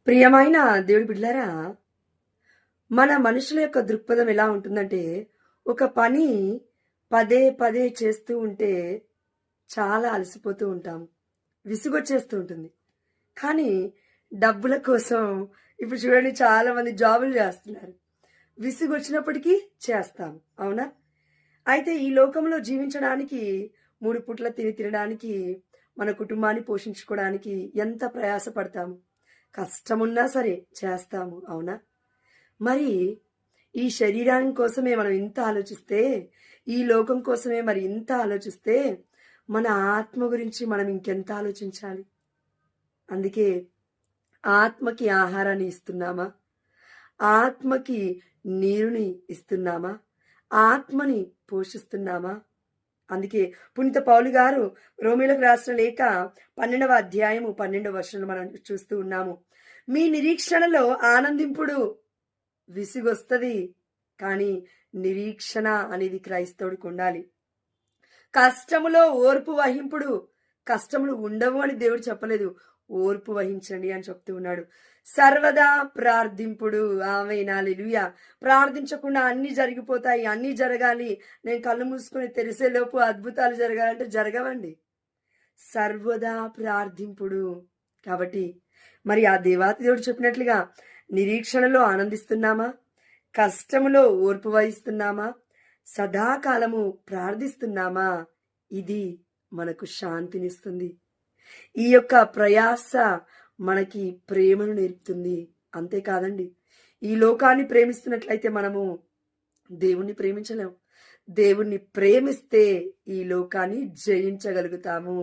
ప్రియమైన దేవుడి బిడ్డలారా, మన మనుషుల యొక్క దృక్పథం ఎలా ఉంటుందంటే, ఒక పని పదే పదే చేస్తూ ఉంటే చాలా అలసిపోతూ ఉంటాం. విసుగొచ్చేస్తూ ఉంటుంది. కానీ డబ్బుల కోసం ఇప్పుడు చూడండి చాలామంది జాబులు చేస్తున్నారు. విసుగొచ్చినప్పటికీ చేస్తాం. అవునా? అయితే ఈ లోకంలో జీవించడానికి 3 పూట్ల తినడానికి, మన కుటుంబాన్ని పోషించుకోవడానికి ఎంత ప్రయాస పడతాము. కష్టమున్నా సరే చేస్తాము. అవునా? మరి ఈ శరీరం కోసమే మనం ఇంత ఆలోచిస్తే, ఈ లోకం కోసమే మరి ఇంత ఆలోచిస్తే, మన ఆత్మ గురించి మనం ఇంకెంత ఆలోచించాలి. అందుకే ఆత్మకి ఆహారాన్ని ఇస్తున్నామా? ఆత్మకి నీరుని ఇస్తున్నామా? ఆత్మని పోషిస్తున్నామా? అందుకే పునీత పౌలు గారు రోమీలకు రాసిన లేఖ 12వ అధ్యాయము 12వ వచనంలో మనం చూస్తూ ఉన్నాము. మీ నిరీక్షణలో ఆనందింపుడు. విసుగొస్తది. కానీ నిరీక్షణ అనేది క్రైస్తవుడికి ఉండాలి. కష్టములో ఓర్పు వహింపుడు. కష్టములు ఉండవు అని దేవుడు చెప్పలేదు. ఓర్పు వహించండి అని చెప్తూ ఉన్నాడు. సర్వదా ప్రార్థింపుడు. ఆమేన్, హల్లెలూయా. ప్రార్థించకుండా అన్ని జరిగిపోతాయి, అన్ని జరగాలి, నేను కళ్ళు మూసుకొని తెరిసేలోపు అద్భుతాలు జరగాలంటే జరగవండి. సర్వదా ప్రార్థింపుడు. కాబట్టి మరి ఆ దేవాతి దేవుడు చెప్పినట్లుగా నిరీక్షణలో ఆనందిస్తున్నామా? కష్టములో ఓర్పు వహిస్తున్నామా? సదాకాలము ప్రార్థిస్తున్నామా? ఇది మనకు శాంతినిస్తుంది. ఈ యొక్క ప్రయాస మనకి ప్రేమను నేర్పుతుంది. అంతేకాదండి, ఈ లోకాన్ని ప్రేమిస్తున్నట్లయితే మనము దేవుణ్ణి ప్రేమించలేం. దేవుణ్ణి ప్రేమిస్తే ఈ లోకాన్ని జయించగలుగుతాము.